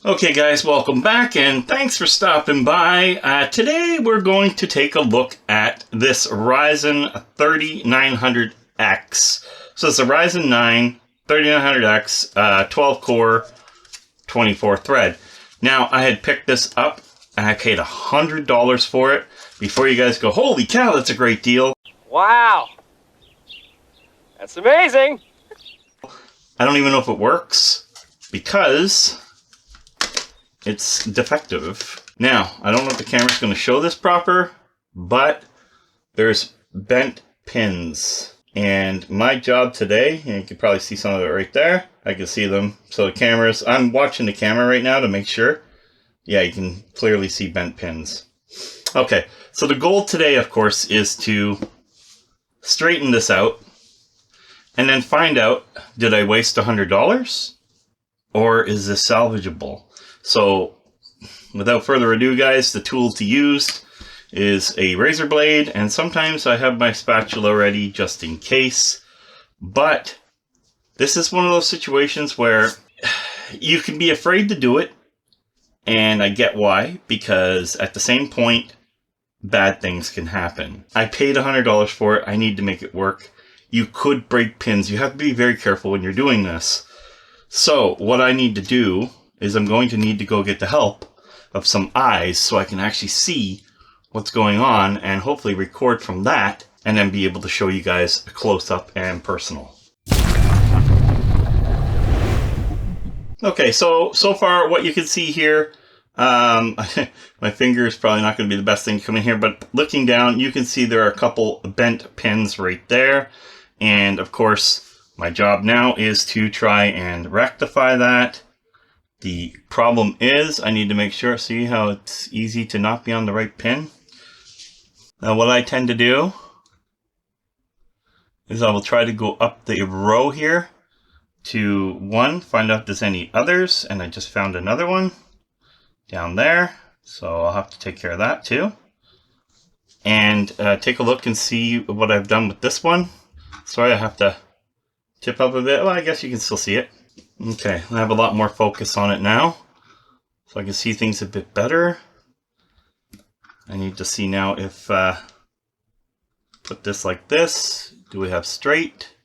Okay guys, welcome back and thanks for stopping by. Today we're going to take a look at this Ryzen 3900X. So it's a Ryzen 9 3900X 12 core 24 thread. Now I had picked this up and I paid $100 for it. Before you guys go, holy cow, that's a great deal. Wow, that's amazing. I don't even know if it works because it's defective. Now, I don't know if the camera's going to show this proper, but there's bent pins. And my job today, and you can probably see some of it right there. I can see them. So the cameras, I'm watching the camera right now to make sure. Yeah, you can clearly see bent pins. Okay, so the goal today, of course, is to straighten this out and then find out, did I waste $100 or is this salvageable? So without further ado, guys, the tool to use is a razor blade, and sometimes I have my spatula ready just in case. But this is one of those situations where you can be afraid to do it, and I get why, because at the same point, bad things can happen. I paid $100 for it. I need to make it work. You could break pins. You have to be very careful when you're doing this. So what I need to do is I'm going to need to go get the help of some eyes so I can actually see what's going on and hopefully record from that and then be able to show you guys a close-up and personal. Okay, so far what you can see here, my finger is probably not going to be the best thing to come in here, but looking down, you can see there are a couple bent pins right there. And of course, my job now is to try and rectify that. The problem is I need to make sure, see how it's easy to not be on the right pin? Now what I tend to do is I will try to go up the row here to one, find out if there's any others, and I just found another one down there. So I'll have to take care of that too. And take a look and see what I've done with this one. Sorry, I have to tip up a bit. Well, I guess you can still see it. Okay, I have a lot more focus on it now, so I can see things a bit better. I need to see now if, put this like this, do we have straight?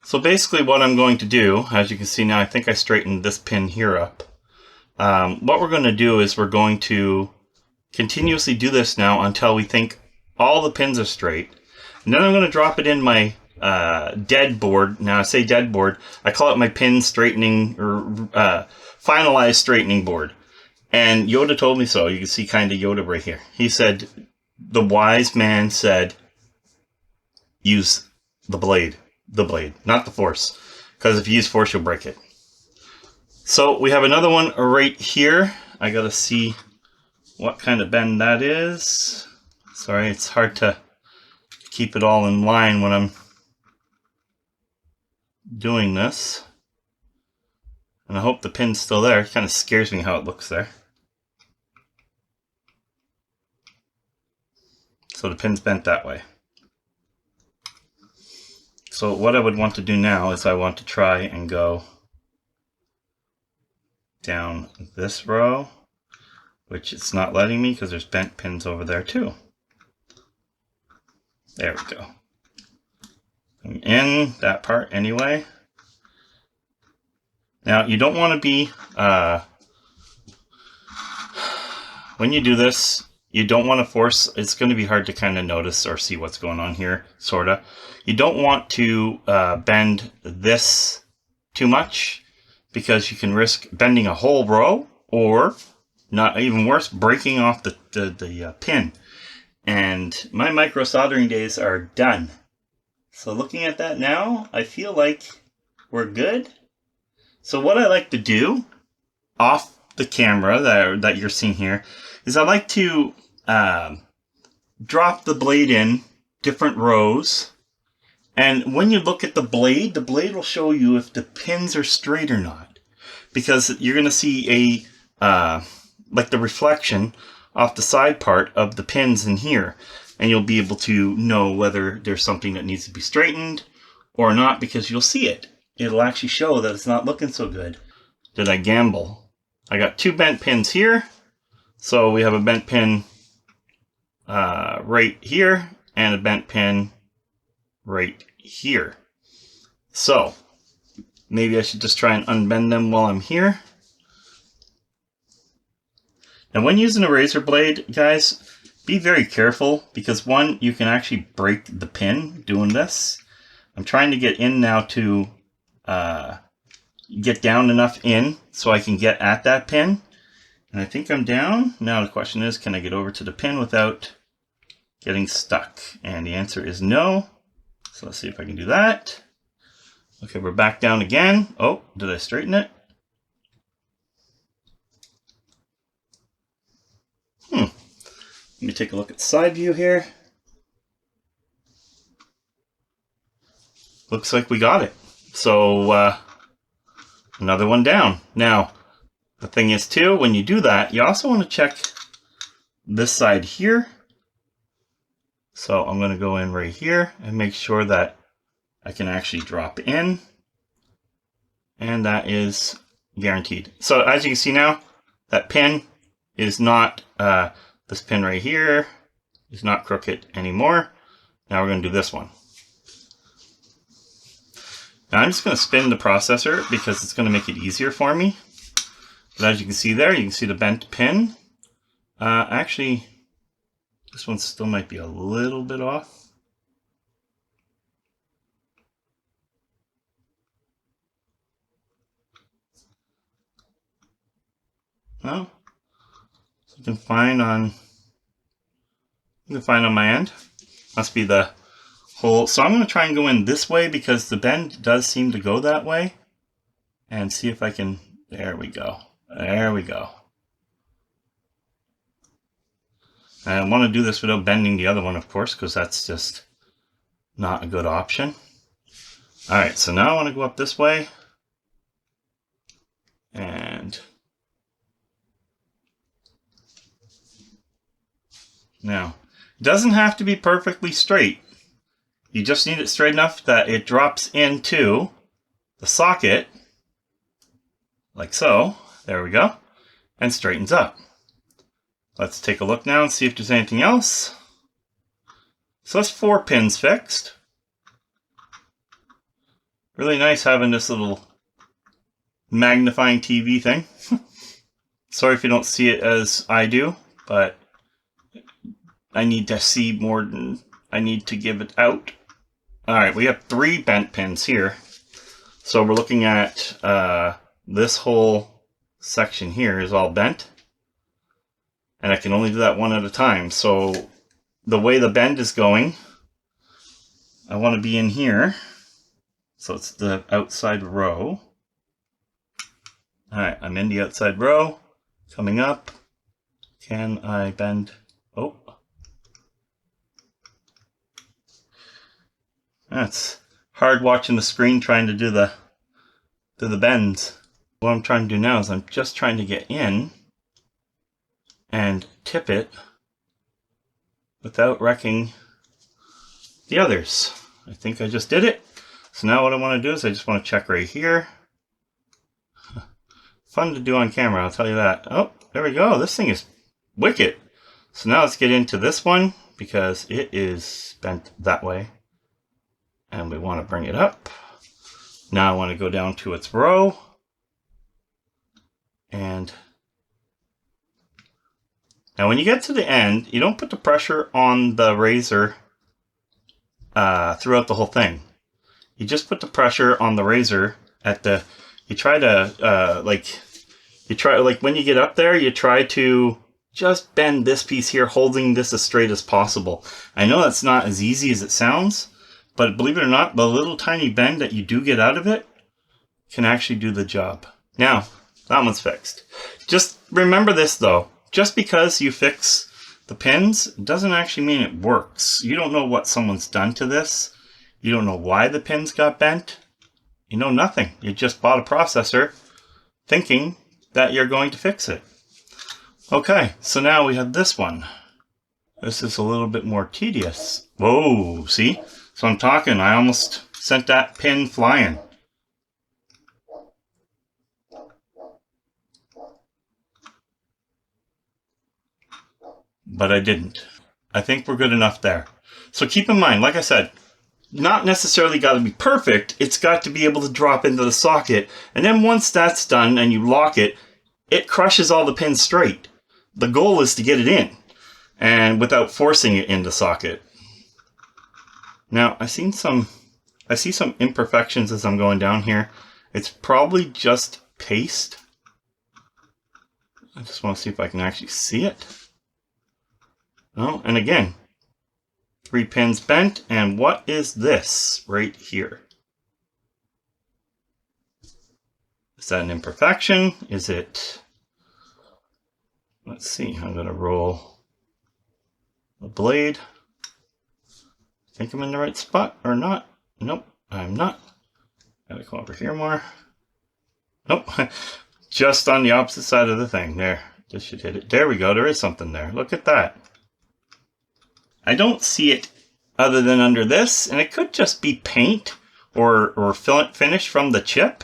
So basically what I'm going to do, as you can see now, I think I straightened this pin here up. What we're going to do is we're going to continuously do this now until we think all the pins are straight. And then I'm going to drop it in my dead board. Now I say dead board, I call it my pin straightening or finalized straightening board. And Yoda told me so. You can see kind of Yoda right here. He said, the wise man said, use the blade, not the force. Because if you use force, you'll break it. So we have another one right here. I got to see what kind of bend that is. Sorry, it's hard to keep it all in line when I'm doing this. And I hope the pin's still there. It kind of scares me how it looks there. So the pin's bent that way. So what I would want to do now is I want to try and go down this row, which it's not letting me because there's bent pins over there too. There we go. I'm in that part anyway. Now you don't want to be, when you do this, you don't want to force, it's going to be hard to kind of notice or see what's going on here, sort of. You don't want to bend this too much because you can risk bending a whole row or, not even worse, breaking off the pin. And my micro soldering days are done. So looking at that now, I feel like we're good. So what I like to do off the camera that you're seeing here is I like to drop the blade in different rows. And when you look at the blade will show you if the pins are straight or not. Because you're going to see like the reflection off the side part of the pins in here. And you'll be able to know whether there's something that needs to be straightened or not because you'll see it. it'll actually show that it's not looking so good. Did I gamble? I got 2 bent pins here. So we have a bent pin right here and a bent pin right here. So maybe I should just try and unbend them while I'm here. Now when using a razor blade, guys, be very careful because one, you can actually break the pin doing this. I'm trying to get in now to get down enough in so I can get at that pin. And I think I'm down. Now the question is, can I get over to the pin without getting stuck? And the answer is no. So let's see if I can do that. Okay, we're back down again. Oh, did I straighten it? Let me take a look at the side view here. Looks like we got it. So another one down. Now, the thing is too, when you do that, you also want to check this side here. So I'm going to go in right here and make sure that I can actually drop in. And that is guaranteed. So as you can see now, that pin is not, this pin right here is not crooked anymore. Now we're going to do this one. Now I'm just going to spin the processor because it's going to make it easier for me. But as you can see there, you can see the bent pin. Actually, this one still might be a little bit off. Well, so you can find on my end. Must be the hole. So I'm going to try and go in this way because the bend does seem to go that way. And see if I can. There we go. There we go. I want to do this without bending the other one, of course, because that's just not a good option. All right, so now I want to go up this way. And now, it doesn't have to be perfectly straight. You just need it straight enough that it drops into the socket, like so. There we go. And straightens up. Let's take a look now and see if there's anything else. So that's 4 pins fixed. Really nice having this little magnifying TV thing. Sorry if you don't see it as I do, but I need to see more than I need to give it out. Alright, we have 3 bent pins here. So we're looking at this whole section here is all bent. And I can only do that one at a time. So the way the bend is going, I want to be in here. So it's the outside row. Alright, I'm in the outside row. Coming up. Can I bend? Oh. That's hard watching the screen trying to do the bends. What I'm trying to do now is I'm just trying to get in and tip it without wrecking the others. I think I just did it. So now what I want to do is I just want to check right here. Fun to do on camera, I'll tell you that. Oh, there we go. This thing is wicked. So now let's get into this one because it is bent that way. And we want to bring it up. Now I want to go down to its row. And now when you get to the end, you don't put the pressure on the razor throughout the whole thing. You just put the pressure on the razor at the, you try to, like when you get up there, you try to just bend this piece here, holding this as straight as possible. I know that's not as easy as it sounds, but believe it or not, the little tiny bend that you do get out of it can actually do the job. Now, that one's fixed. Just remember this though, just because you fix the pins doesn't actually mean it works. You don't know what someone's done to this. You don't know why the pins got bent. You know nothing. You just bought a processor thinking that you're going to fix it. Okay, so now we have this one. This is a little bit more tedious. Whoa, see? So I'm talking, I almost sent that pin flying. but I didn't. I think we're good enough there. So keep in mind, like I said, not necessarily got to be perfect. It's got to be able to drop into the socket. And then once that's done and you lock it, it crushes all the pins straight. The goal is to get it in and without forcing it in the socket. Now, I see some imperfections as I'm going down here. It's probably just paste. I just want to see if I can actually see it. No, and again, 3 pins bent, and what is this right here? Is that an imperfection? Is it... Let's see, I'm going to roll the blade. Think I'm in the right spot or not? Nope, I'm not. Gotta come over here more. Nope, just on the opposite side of the thing. There, this should hit it. There we go, there is something there. Look at that. I don't see it other than under this, and it could just be paint or finish from the chip.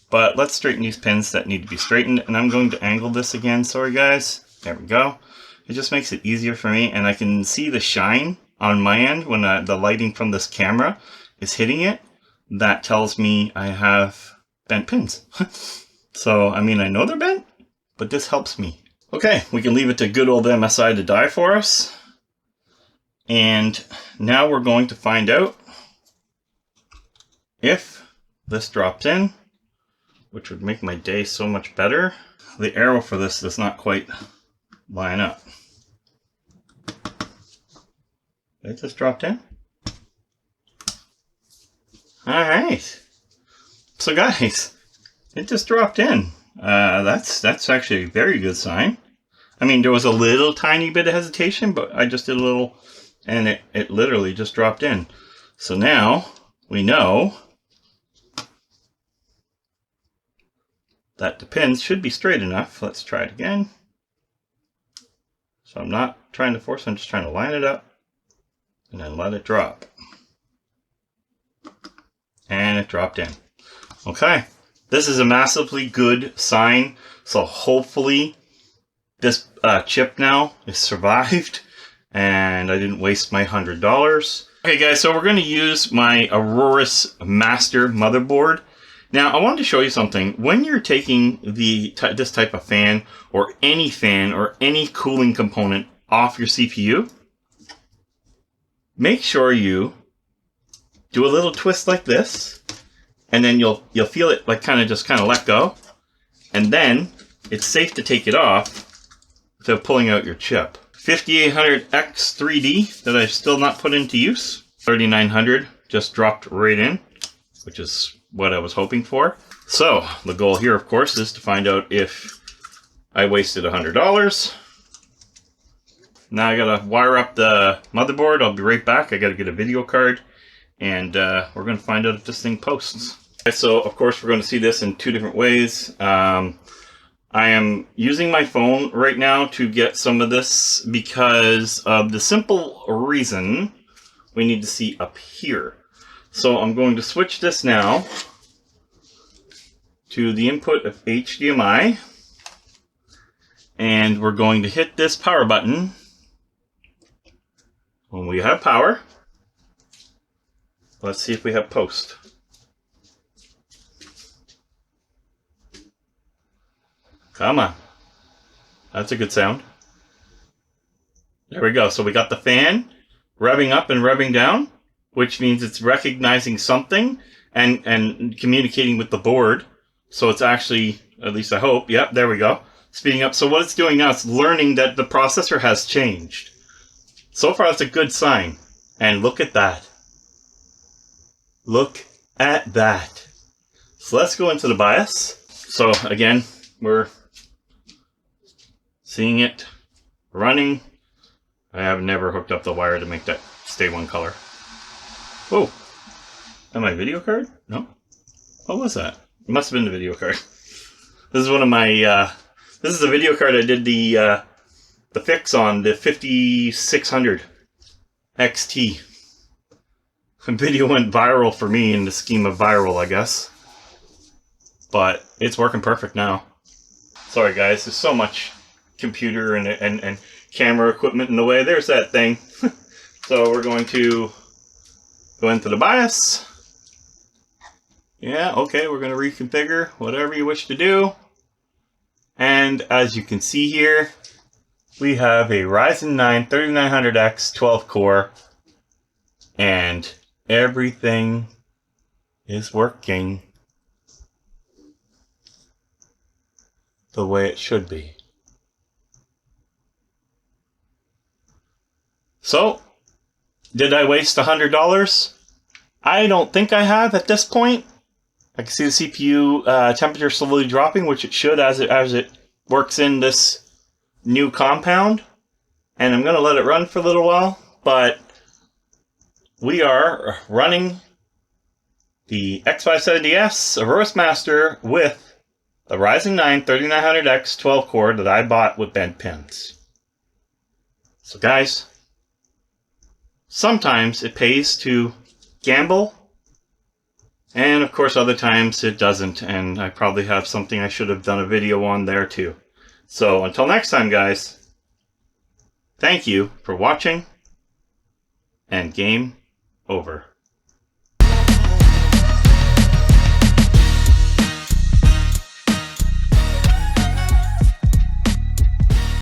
But let's straighten these pins that need to be straightened, and I'm going to angle this again. Sorry guys, there we go. It just makes it easier for me, and I can see the shine on my end when the lighting from this camera is hitting it. That tells me I have bent pins. So, I mean, I know they're bent, but this helps me. Okay, we can leave it to good old MSI to die for us. And now we're going to find out if this drops in, which would make my day so much better. The arrow for this does not quite line up. It just dropped in. Alright. So guys, it just dropped in. That's actually a very good sign. I mean, there was a little tiny bit of hesitation, but I just did a little, and it literally just dropped in. So now we know that the pins should be straight enough. Let's try it again. So I'm not trying to force, I'm just trying to line it up and then let it drop. And it dropped in. Okay, this is a massively good sign. So hopefully this chip now is survived and I didn't waste my $100. Okay guys, so we're going to use my Aurorus Master motherboard. Now I wanted to show you something. When you're taking this type of fan or any cooling component off your CPU, make sure you do a little twist like this, and then you'll feel it like kind of let go, and then it's safe to take it off without pulling out your chip. 5800X 3D that I've still not put into use. 3900 just dropped right in, which is what I was hoping for. So the goal here, of course, is to find out if I wasted $100. Now I gotta wire up the motherboard. I'll be right back. I gotta get a video card, and we're gonna find out if this thing posts. Okay, so of course we're gonna see this in 2 different ways. I am using my phone right now to get some of this because of the simple reason we need to see up here. So I'm going to switch this now to the input of HDMI, and we're going to hit this power button when we have power. Let's see if we have post. Come on. That's a good sound. There we go. So we got the fan revving up and revving down, which means it's recognizing something and communicating with the board. So it's actually, at least I hope, yep, there we go, speeding up. So what it's doing now, it's learning that the processor has changed. So far, that's a good sign. And look at that. Look at that. So let's go into the BIOS. So again, we're seeing it running. I have never hooked up the wire to make that stay one color. Whoa. Am I video card? No. What was that? It must have been the video card. This is one of my, this is the video card I did the fix on, the 5600 XT. The video went viral for me in the scheme of viral, I guess. But it's working perfect now. Sorry guys, there's so much computer and camera equipment in the way. There's that thing. So we're going to go into the BIOS. Yeah, okay, we're going to reconfigure whatever you wish to do. And as you can see here, we have a Ryzen 9 3900X 12 core, and everything is working the way it should be. So, did I waste $100? I don't think I have at this point. I can see the CPU temperature slowly dropping, which it should as it works in this new compound. And I'm going to let it run for a little while, but we are running the X570S Aurora Master with the Ryzen 9 3900X 12 core that I bought with bent pins. So guys, sometimes it pays to gamble, and of course other times it doesn't, and I probably have something I should have done a video on there too. So until next time guys, thank you for watching, and game over.